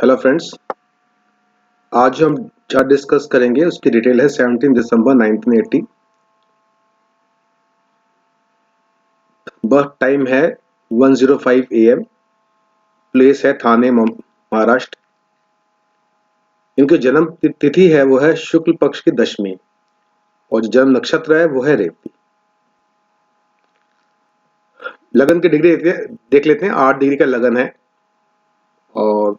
Hello friends. आज हम chart discuss करेंगे, उसकी डिटेल है 17 दिसंबर 1980। बर्थ टाइम है 1:05 AM। प्लेस है थाने महाराष्ट्र। इनकी जन्म तिथि है वो है शुक्ल पक्ष की दशमी, और जो जन्म नक्षत्र है वो है रेवती। लगन की डिग्री देख लेते हैं। 8 डिग्री का लगन है, और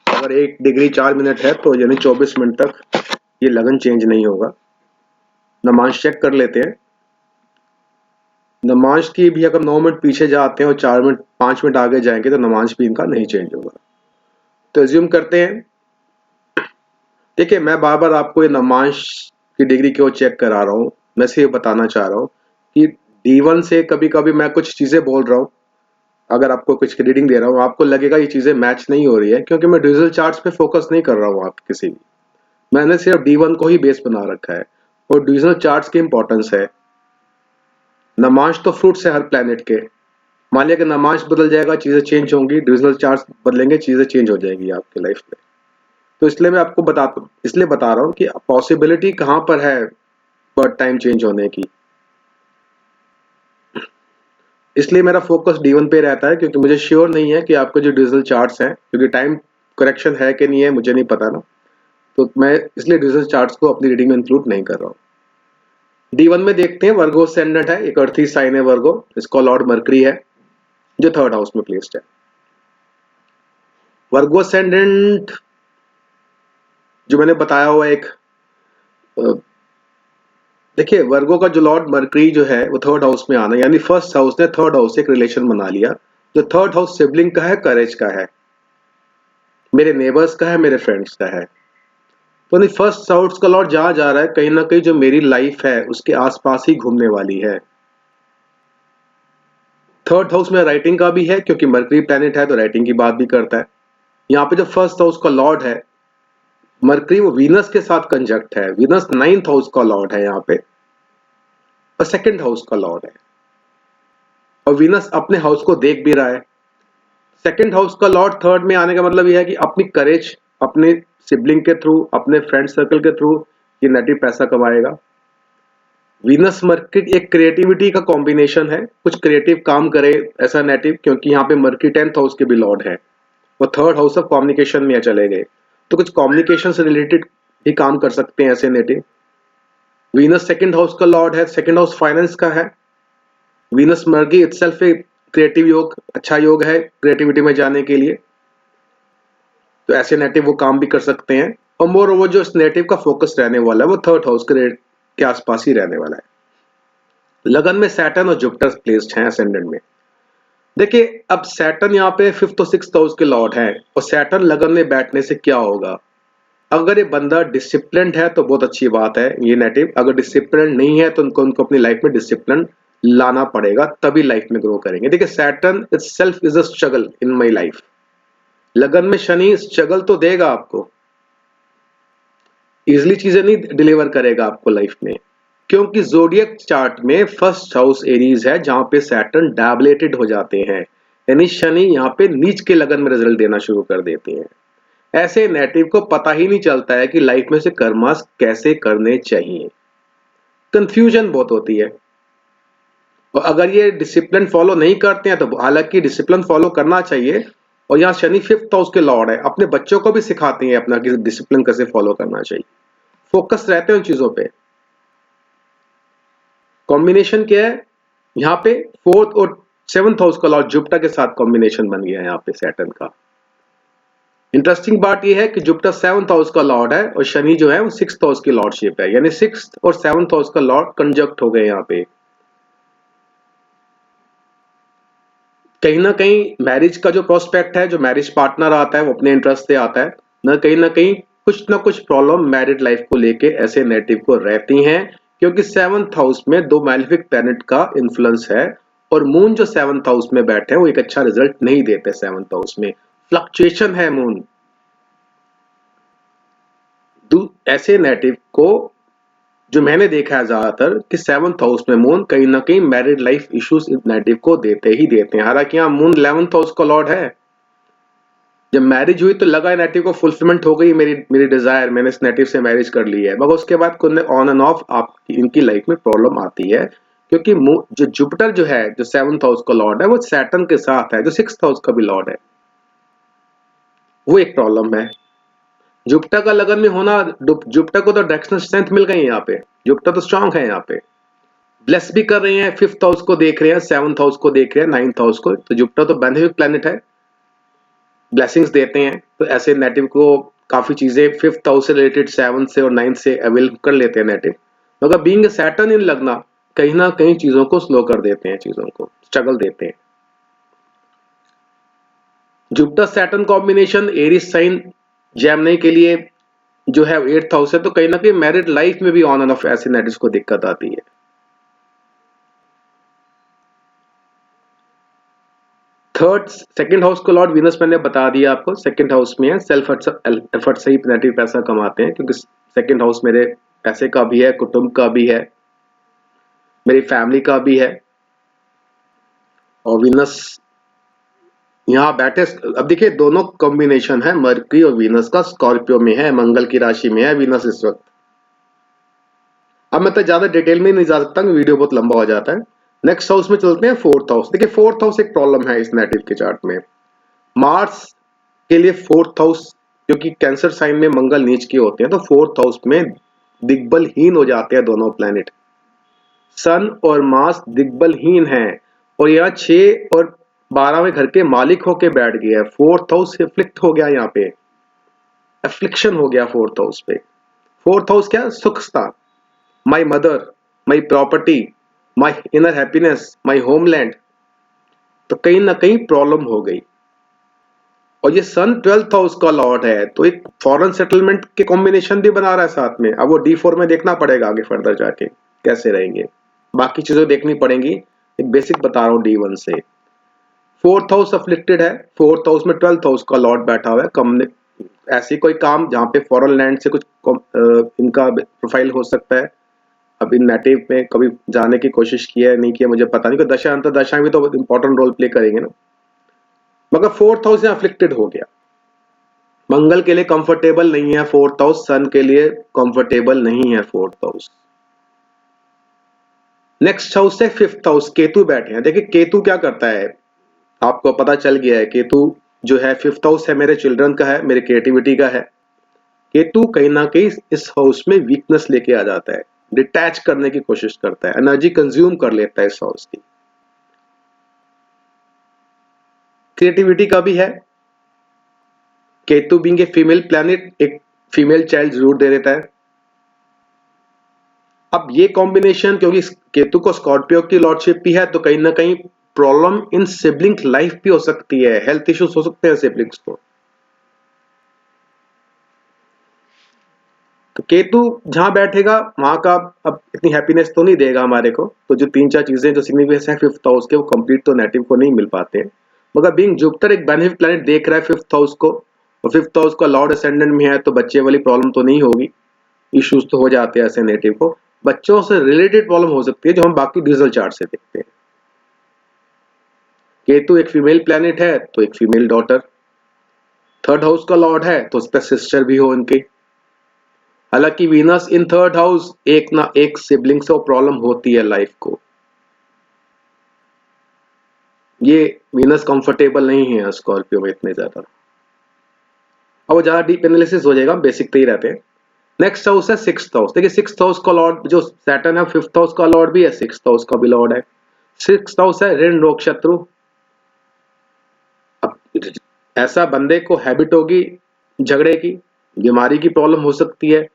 अगर 1 डिग्री 4 मिनट है तो यानी 24 मिनट तक ये लगन चेंज नहीं होगा। नमांश चेक कर लेते हैं। नमांश की भी अगर 9 मिनट पीछे जाते हैं और 4 मिनट 5 मिनट आगे जाएंगे तो नमांश भी इनका नहीं चेंज होगा। तो एज्यूम करते हैं। देखिए, मैं बार बार आपको ये नमांश की डिग्री क्यों चेक करा रहा हूँ, मैं से ये बताना चाह रहा हूँ कि D1 से कभी कभी मैं कुछ चीजें बोल रहा हूँ, अगर आपको कुछ रीडिंग दे रहा हूँ आपको लगेगा ये चीजें मैच नहीं हो रही है, क्योंकि मैं डिजिटल चार्ट्स पे फोकस नहीं कर रहा हूँ। आप किसी भी, मैंने सिर्फ D1 को ही बेस बना रखा है, और डिजिटल चार्ट्स की इंपॉर्टेंस है। नमांश तो फ्रूट्स है हर प्लेनेट के। मान लिया कि नमांश बदल जाएगा, चीजें चेंज होंगी, डिजिटल चार्ट्स बदलेंगे, चीजें चेंज हो जाएंगी आपकी लाइफ में। तो इसलिए मैं आपको इसलिए बता रहा हूँ कि पॉसिबिलिटी कहाँ पर है बर्थ टाइम चेंज होने की। इसलिए मेरा फोकस D1 पे रहता है, क्योंकि मुझे श्योर नहीं है कि आपके जो डिजिटल चार्ट्स हैं, क्योंकि टाइम करेक्शन है कि नहीं है मुझे नहीं पता ना, तो मैं इसलिए डिजिटल चार्ट्स को अपनी रीडिंग में इंक्लूड नहीं कर रहा हूँ। D1 में देखते हैं, वर्गो असेंडेंट है, एक अर्थी साइन है वर्गो, इसका लॉर्ड मर्करी है जो 3rd हाउस में प्लेस्ड है। वर्गो असेंडेंट जो मैंने बताया हुआ एक, देखिए वर्गो का जो लॉर्ड मर्करी जो है वो 3rd हाउस में आना, यानी फर्स्ट हाउस ने 3rd हाउस से एक रिलेशन बना लिया। जो 3rd हाउस सिबलिंग का है, करेज का है, मेरे नेबर्स का है, मेरे फ्रेंड्स का है। तो नहीं, फर्स्ट हाउस का लॉर्ड जहां जा रहा है कहीं ना कहीं जो मेरी लाइफ है उसके आसपास ही घूमने वाली है। 3rd हाउस में राइटिंग का भी है, क्योंकि मर्करी प्लेनेट है तो राइटिंग की बात भी करता है। यहाँ पे जो फर्स्ट हाउस का लॉर्ड है मर्करी, वो वीनस के साथ कंजक्ट है। वीनस 9th हाउस का लॉर्ड है यहाँ पे, और 2nd हाउस का लॉर्ड है, और वीनस अपने हाउस को देख भी रहा है। 2nd हाउस का लॉर्ड 3rd में आने का मतलब यह है कि अपनी करेज, अपने सिबलिंग के थ्रू, अपने फ्रेंड सर्कल के थ्रू ये नेटिव पैसा कमाएगा। वीनस मर्करी एक क्रिएटिविटी का कॉम्बिनेशन है, कुछ क्रिएटिव काम करे ऐसा नेटिव, क्योंकि यहाँ पे मर्करी 10th हाउस के भी लॉर्ड है, वो 3rd हाउस ऑफ कम्युनिकेशन में चले गए, तो कुछ कम्युनिकेशन से रिलेटेड भी काम कर सकते हैं ऐसे नेटिव। वीनस 2nd हाउस का लॉर्ड है, 2nd हाउस फाइनेंस का है। वीनस मर्गी इटसेल्फ एक क्रिएटिव योग, अच्छा योग है क्रिएटिविटी में जाने के लिए, तो ऐसे नेटिव वो काम भी कर सकते हैं। और मोर ओवर जो इस नेटिव का फोकस रहने वाला है वो 3rd हाउस के आसपास ही रहने वाला है। लगन में सैटर्न और जुपिटर प्लेस्ड हैं असेंडेंट में। देखिए, अब सैटर्न यहाँ पे 5th और 6th हाउस के लॉर्ड हैं, और सैटर्न लगन में बैठने से क्या होगा, अगर ये बंदा डिसिप्लिन्ड है तो बहुत अच्छी बात है। ये नेटिव अगर डिसिप्लिन नहीं है तो उनको अपनी लाइफ में डिसिप्लिन लाना पड़ेगा, तभी लाइफ में ग्रो करेंगे। देखिए, Saturn itself is a struggle in my life. लगन में शनि स्ट्रगल तो देगा आपको, इजिली चीजें नहीं डिलीवर करेगा आपको लाइफ में, क्योंकि जोडियक चार्ट में फर्स्ट हाउस एरीज है जहां पे सैटर्न डैबलेटेड हो जाते हैं, यानी शनि यहाँ पे नीच के लगन में रिजल्ट देना शुरू कर देते हैं। ऐसे नेटिव को पता ही नहीं चलता है कि लाइफ में से कर्मास कैसे करने चाहिए, कंफ्यूजन बहुत होती है। और अगर ये डिसिप्लिन फॉलो नहीं करते हैं तो, हालांकि डिसिप्लिन फॉलो करना चाहिए, और यहाँ शनि 5th हाउस के लॉर्ड है, अपने बच्चों को भी सिखाते हैं अपना कि डिसिप्लिन कैसे फॉलो करना चाहिए, फोकस रहते हैं उन चीजों पे। कॉम्बिनेशन क्या है यहाँ पे, 4th और 7th हाउस का लॉर्ड जुपिटर के साथ कॉम्बिनेशन बन गया है यहाँ पे सैटर्न का। इंटरेस्टिंग बात यह है कि जुपिटर 7th हाउस का लॉर्ड है, और शनि जो है वो 6th हाउस की लॉर्डशिप है, यानी 6th और 7th हाउस का लॉर्ड कंजक्ट हो गए यहाँ पे। कहीं ना कहीं मैरिज का जो प्रोस्पेक्ट है, जो मैरिज पार्टनर आता है वो अपने इंटरेस्ट से आता है, ना कहीं कुछ ना कुछ प्रॉब्लम मैरिड लाइफ को लेके ऐसे नेटिव को रहती हैं, क्योंकि 7th हाउस में 2 मैलेफिक प्लैनेट का इन्फ्लुएंस है, और मून जो 7th हाउस में बैठे हैं वो एक अच्छा रिजल्ट नहीं देते। 7th हाउस में फ्लक्चुएशन है मून। ऐसे नेटिव को, जो मैंने देखा है ज्यादातर, कि 7th हाउस में मून कहीं ना कहीं मैरिड लाइफ इश्यूज नेटिव को देते ही देते हैं। हालांकि यहाँ मून 11th हाउस का लॉर्ड है, जब मैरिज हुई तो लगा नेटिव को फुलफिलमेंट हो गई, मेरी मेरी डिजायर, मैंने इस नेटिव से मैरिज कर ली है, मगर उसके बाद कुछ ऑन एंड ऑफ आप इनकी लाइफ में प्रॉब्लम आती है, क्योंकि जो जुपिटर जो है, जो 7th हाउस का लॉर्ड है, वो सैटर्न के साथ है, जो 6th हाउस का भी लॉर्ड है। वो एक प्रॉब्लम है। जुपिटर का लगन में होना, जुपिटर को तो डायरेक्शनल स्ट्रेंथ मिल गई यहाँ पे, जुपिटर तो स्ट्रांग है यहाँ पे, ब्लेस भी कर रहे हैं, 5th हाउस को देख रहे हैं, 7th हाउस को देख रहे हैं, 9th हाउस को, तो जुपिटर तो बेनिफिक प्लेनेट है, ब्लेसिंग्स देते हैं, तो ऐसे नेटिव को काफी चीजें 5th हाउस से रिलेटेड 7th से और 9th से अवेल कर लेते हैं नेटिव, मगर बीइंग सैटर्न इन लगना कहीं ना कहीं चीजों को स्लो कर देते हैं, चीजों को स्ट्रगल देते हैं। Jupiter Saturn combination Aries sign Gemini के लिए जो है 8th हाउस है, तो कहीं ना कहीं मैरिड लाइफ में भी ऑन एंड ऑफ ऐसे नेटिव्स को दिक्कत आती है। थर्ड सेकंड हाउस का लॉर्ड वीनस मैंने बता दिया आपको, सेकंड हाउस में है, सेल्फ एफर्ट से ही नेटिव पैसा कमाते हैं, क्योंकि सेकंड हाउस मेरे पैसे का भी है, कुटुंब का भी है, मेरी फैमिली का भी है। और वीनस यहाँ बैठे, अब देखिए दोनों कॉम्बिनेशन है, मरकरी और वीनस का, स्कॉर्पियो में है, मंगल की राशि में है वीनस इस वक्त। अब मैं तो ज्यादा डिटेल में नहीं जा सकता, वीडियो बहुत लंबा हो जाता है। नेक्स्ट हाउस में चलते हैं, 4th हाउस। देखिए 4th हाउस एक प्रॉब्लम है इस नेटिव के चार्ट में, मार्स के लिए 4th हाउस, क्योंकि कैंसर साइन में मंगल नीच के होते हैं, तो 4th हाउस में दिग्बलहीन हो जाते हैं दोनों प्लैनेट, सन और मार्स दिग्बलहीन हैं, और यहाँ 6 और 12वें घर के मालिक होके बैठ गए हैं, 4th हाउस एफ्लिक्ट हो गया, यहाँ पे एफ्लिक्शन हो गया 4th हाउस पे। 4th हाउस क्या, सुख स्थान, my mother, my property, my inner happiness, my homeland, तो कहीं ना कहीं प्रॉब्लम हो गई। और ये सन 12th हाउस का लॉर्ड है, तो एक फॉरेन सेटलमेंट के कॉम्बिनेशन भी बना रहा है साथ में। अब वो D4 में देखना पड़ेगा आगे फर्दर जाके कैसे रहेंगे, बाकी चीजें देखनी पड़ेंगी, एक बेसिक बता रहा हूँ D1 से। 4th हाउस अफ्लिक्टेड है, 4th हाउस में 12th हाउस का लॉर्ड बैठा हुआ है, कम ऐसी कोई काम जहाँ पे फॉरेन लैंड से कुछ इनका प्रोफाइल हो सकता है। अब इन नेटिव में कभी जाने की कोशिश की है नहीं किया मुझे पता नहीं, कि दशा अंतर दशा भी तो इंपॉर्टेंट रोल प्ले करेंगे ना, मगर 4th हाउस यहाँ अफ्लिक्टेड हो गया। मंगल के लिए कंफर्टेबल नहीं है 4th हाउस, सन के लिए कंफर्टेबल नहीं है 4th हाउस। नेक्स्ट हाउस है 5th हाउस, केतु बैठे हैं। देखिए केतु क्या करता है, आपको पता चल गया है, केतु जो है 5th हाउस है, मेरे चिल्ड्रन का है, मेरे क्रिएटिविटी का है। केतु कहीं ना कहीं इस हाउस में वीकनेस लेके आ जाता है, डिटैच करने की कोशिश करता है, एनर्जी कंज्यूम कर लेता है इस हाउस की। क्रिएटिविटी का भी है, Ketu being a female planet एक फीमेल चाइल्ड जरूर दे देता है। अब ये कॉम्बिनेशन, क्योंकि केतु को स्कॉर्पियो की लॉर्डशिप भी है, तो कहीं ना कहीं प्रॉब्लम इन सिबलिंग लाइफ भी हो सकती है, हेल्थ इश्यूज हो सकते हैं सिबलिंग्स को। तो केतु जहां बैठेगा वहां का अब इतनी हैप्पीनेस तो नहीं देगा हमारे को, तो जो 3-4 चीजें जो सिग्निफिकेंस है 5th हाउस के, वो कंप्लीट तो नेटिव को नहीं मिल पाते हैं। मगर बीइंग जुपिटर एक बेनिफिक प्लैनेट देख रहा है 5th हाउस को, और 5th हाउस का लॉर्ड असेंडेंट में है, तो बच्चे वाली प्रॉब्लम तो नहीं होगी, इश्यूज तो हो जाते हैं ऐसे नेटिव को, बच्चों से रिलेटेड प्रॉब्लम हो सकती है जो हम बाकी डिजिटल चार्ट से देखते हैं। केतु एक फीमेल प्लैनेट है, तो एक फीमेल डॉटर, 3rd हाउस का लॉर्ड है, तो उस पर सिस्टर भी हो उनकी। हालांकि वीनस इन 3rd हाउस, एक ना एक सिबलिंग से प्रॉब्लम होती है लाइफ को, ये वीनस कंफर्टेबल नहीं है स्कॉर्पियो में इतने ज्यादा। अब वो ज्यादा डीप एनालिसिस हो जाएगा, बेसिक तो ही रहते हैं। नेक्स्ट हाउस है 6th हाउस। देखिए 6th हाउस का लॉर्ड जो सैटर्न है, 5th हाउस का लॉर्ड भी है, 6th हाउस का भी लॉर्ड है। 6th हाउस है ऋण रोग शत्रु। अब ऐसा बंदे को हैबिट होगी झगड़े की, बीमारी की प्रॉब्लम हो सकती है,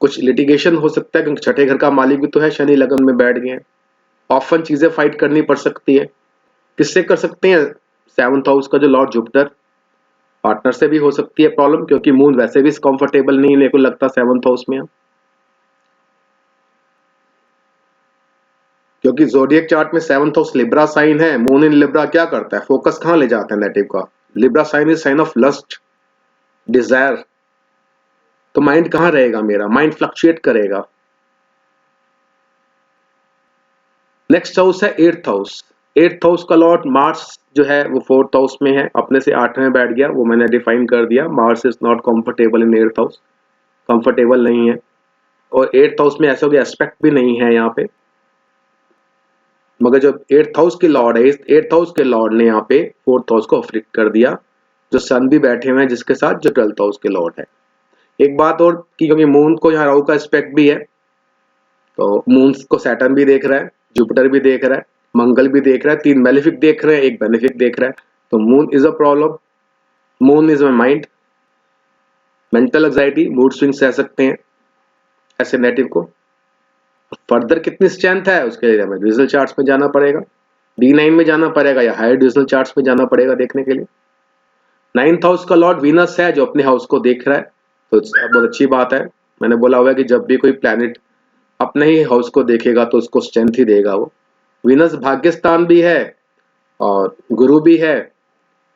कुछ लिटिगेशन हो सकता है, क्योंकि छठे घर का मालिक भी तो है, शनि लगन में बैठ गए हैं, ऑफन चीजें फाइट करनी पड़ सकती है। किससे कर सकते हैं, 7th हाउस का जो लॉर्ड जुपिटर, पार्टनर से भी हो सकती है प्रॉब्लम, क्योंकि मून वैसे भी कंफर्टेबल नहीं मेरे को लगता 7th हाउस में, क्योंकि जोडियक चार्ट में 7th हाउस लिब्रा साइन है, मून इन लिब्रा क्या करता है, फोकस कहां ले जाता है नेटिव का, Libra sign is sign of lust, desire, तो माइंड कहां रहेगा, मेरा माइंड फ्लक्चुएट करेगा। नेक्स्ट हाउस है 8th हाउस। 8th हाउस का लॉर्ड मार्स जो है वो 4th हाउस में है, अपने से 8 में बैठ गया, वो मैंने डिफाइन कर दिया। Mars is not comfortable in 8th house, comfortable नहीं है। और 8th हाउस में ऐसा कोई एस्पेक्ट भी नहीं है यहाँ पे, मगर जब 8th हाउस के लॉर्ड है, 8th हाउस के लॉर्ड ने यहाँ पे 4th हाउस को अफ्लिक्ट कर दिया, जो सन भी बैठे हुए हैं जिसके साथ, जो 12th हाउस के लॉर्ड है। एक बात और कि क्योंकि मून को यहाँ राहु का एस्पेक्ट भी है, तो मून को सैटर्न भी देख रहा है, जुपिटर भी देख रहा है, मंगल भी देख रहा है, 3 मेलेफिक देख रहे हैं, एक बेनिफिक देख रहा है। तो moon is a problem, moon is my mind, mental anxiety, mood swings रह सकते हैं ऐसे नेटिव को। फर्दर कितनी स्ट्रेंथ है उसके लिए हमें डिविजनल चार्ट्स में जाना पड़ेगा, D9 में जाना पड़ेगा या हायर डिविजनल चार्ट्स में जाना पड़ेगा देखने के लिए। 9th हाउस का लॉर्ड वीनस है जो अपने हाउस को देख रहा है, तो बहुत अच्छी बात है। मैंने बोला हुआ है कि जब भी कोई प्लैनेट अपने ही हाउस को देखेगा तो उसको स्ट्रेंथ ही देगा वो। वीनस भाग्यस्थान भी है और गुरु भी है,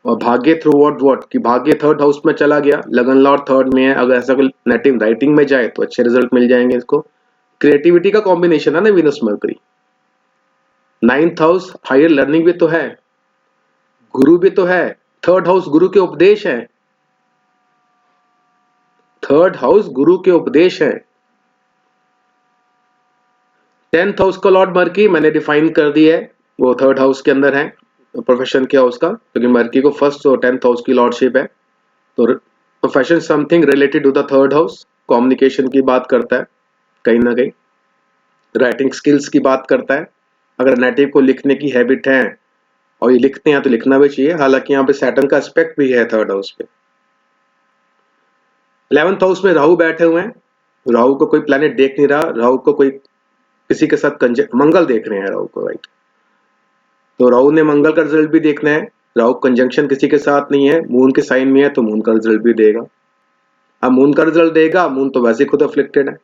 और भाग्य थ्रू व्हाट कि भाग्य 3rd हाउस में चला गया, लगन लॉर्ड 3rd में है, अगर ऐसा कोई नेटिव राइटिंग में जाए तो अच्छे रिजल्ट मिल जाएंगे इसको। क्रिएटिविटी का कॉम्बिनेशन है ना Venus Mercury. 9th house higher learning भी तो है, गुरु भी तो है, 3rd हाउस गुरु के उपदेश है, 3rd हाउस गुरु के उपदेश है। 10th हाउस का लॉर्ड मर्की मैंने डिफाइन कर दी है, वो 3rd हाउस के अंदर है, प्रोफेशन के हाउस का, क्योंकि मर्की को 1st और 10th हाउस की लॉर्डशिप है। तो profession something related to the 3rd house, communication की बात करता है कहीं ना कहीं, राइटिंग स्किल्स की बात करता है। अगर नेटिव को लिखने की हैबिट है और ये लिखते हैं तो लिखना भी चाहिए, हालांकि यहाँ पे सैटर्न का एस्पेक्ट भी है 3rd हाउस पे। 11th हाउस में राहु बैठे हुए हैं, राहु को कोई प्लैनेट देख नहीं रहा, राहु को कोई किसी के साथ मंगल देख रहे हैं राहु को, राइट। तो राहु ने मंगल का रिजल्ट भी देखना है, राहु कंजंक्शन किसी के साथ नहीं है, मून के साइन में है तो मून का रिजल्ट भी देगा। अब मून का रिजल्ट देगा, मून तो वैसे खुद अफ्लिक्टेड है।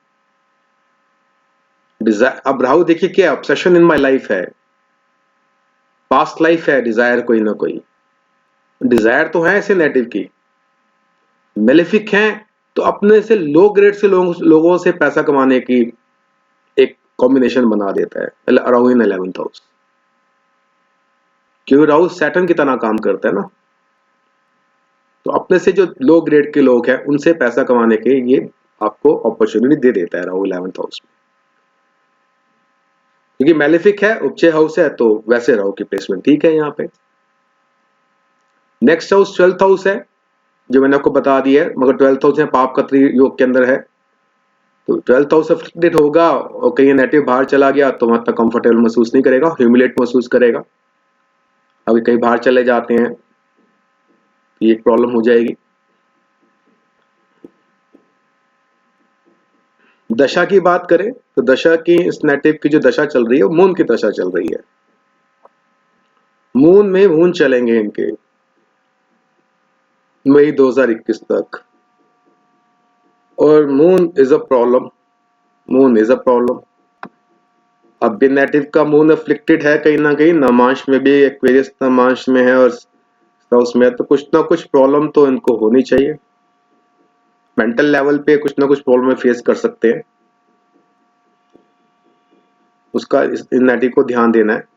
अब राहु देखिए क्या ऑब्सेशन इन माय लाइफ है, पास्ट लाइफ है, डिजायर कोई ना कोई डिजायर तो है ऐसे नेटिव की, मेलेफिक हैं तो अपने से लो ग्रेड से लोगों से पैसा कमाने की एक कॉम्बिनेशन बना देता है राहु इन 11th हाउस, क्योंकि राहु सैटर्न की तरह काम करता है ना। तो अपने से जो लो ग्रेड के लोग हैं उनसे पैसा कमाने के ये आपको अपॉर्चुनिटी दे देता है राहु 11th हाउस में, क्योंकि मेलेफिक है, उपचय हाउस है, तो वैसे राहु की प्लेसमेंट ठीक है यहाँ पे। नेक्स्ट हाउस 12th हाउस है जो मैंने आपको बता दिया है, मगर 12th हाउस में पाप का योग के अंदर है, तो 12th हाउस अफ्लिक्टेड होगा और कहीं नेटिव बाहर चला गया तो मतलब कंफर्टेबल महसूस नहीं करेगा, ह्यूमिलेट महसूस करेगा। अभी कहीं बाहर चले जाते हैं ये एक प्रॉब्लम हो जाएगी। दशा की बात करें तो दशा की इस नेटिव की जो दशा चल रही है वो मून की दशा चल रही है, मून में मून चलेंगे इनके मई 2021 तक, और moon is a problem, moon is a problem. अब भी नेटिव का मून अफ्लिक्टेड है कहीं ना कहीं, नमांश में भी, एक्वेरियस नमांश में है और उसमें, तो कुछ ना कुछ प्रॉब्लम तो इनको होनी चाहिए, मेंटल लेवल पे कुछ ना कुछ प्रॉब्लम फेस कर सकते हैं, उसका इन नेटिव को ध्यान देना है।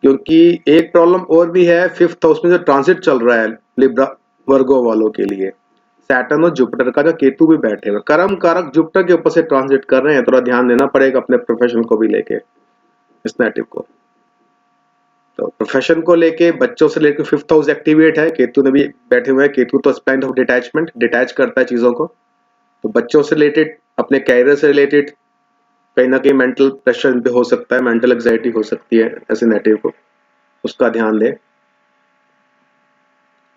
क्योंकि एक प्रॉब्लम और भी है 5th हाउस में जो ट्रांसिट चल रहा है लिब्रा वर्गो वालों के लिए, सैटर्न और जुपिटर का जो केतु भी बैठे हुए कर्म कारक जुपिटर के ऊपर से ट्रांसिट कर रहे हैं, थोड़ा ध्यान देना पड़ेगा अपने प्रोफेशन को भी लेके इस नेटिव को। तो प्रोफेशन को लेके बच्चों से लेकर 5th हाउस एक्टिवेट है, केतु ने भी बैठे हुए हैं, केतु तो प्लैनेट ऑफ डिटैचमेंट, डिटैच करता है चीजों को, तो बच्चों से रिलेटेड, अपने कैरियर से रिलेटेड कहीं ना कहीं मेंटल प्रेशर पे हो सकता है, मेंटल एंजाइटी हो सकती है ऐसे नेटिव को, उसका ध्यान दें।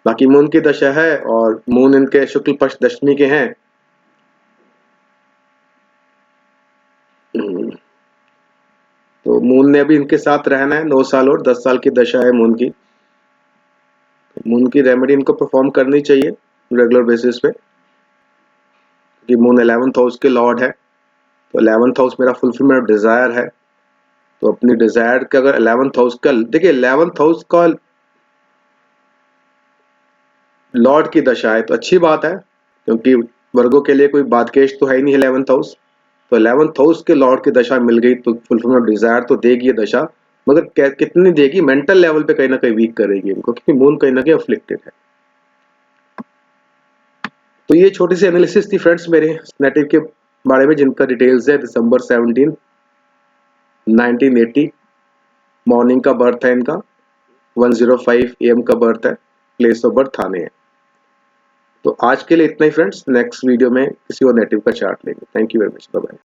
बाकी मून की दशा है और मून इनके शुक्ल पक्ष दशमी के हैं, तो मून ने अभी इनके साथ रहना है 9 साल और 10 साल की दशा है मून की। मून की रेमेडी इनको परफॉर्म करनी चाहिए रेगुलर बेसिस पे, कि मून 11th हाउस के लॉर्ड है, तो 11th हाउस मेरा फुलफिलमेंट ऑफ डिजायर है, तो अपनी डिजायर के अगर 11th हाउस का देखिए 11th हाउस का लॉर्ड की दशा है तो अच्छी बात है, क्योंकि वर्गों के लिए कोई बादकेश तो है ही नहीं 11th हाउस, तो 11th हाउस के लॉर्ड की दशा मिल गई तो फुलफिलमेंट ऑफ डिजायर तो देगी ये दशा, मगर कितनी देगी, मेंटल लेवल पे कहीं ना कहीं वीक करेगी इनको, क्योंकि मून कहीं ना कहीं अफ्लिक्टेड है। तो ये छोटी सी एनालिसिस थी फ्रेंड्स मेरे नेटिव के बारे में, जिनका डिटेल्स है दिसंबर 17 1980 मॉर्निंग का बर्थ है इनका, 1:05 AM का बर्थ है, प्लेस ऑफ बर्थ थाने है। तो आज के लिए इतना ही फ्रेंड्स, नेक्स्ट वीडियो में किसी और नेटिव का चार्ट लेंगे। Thank you very much, bye bye.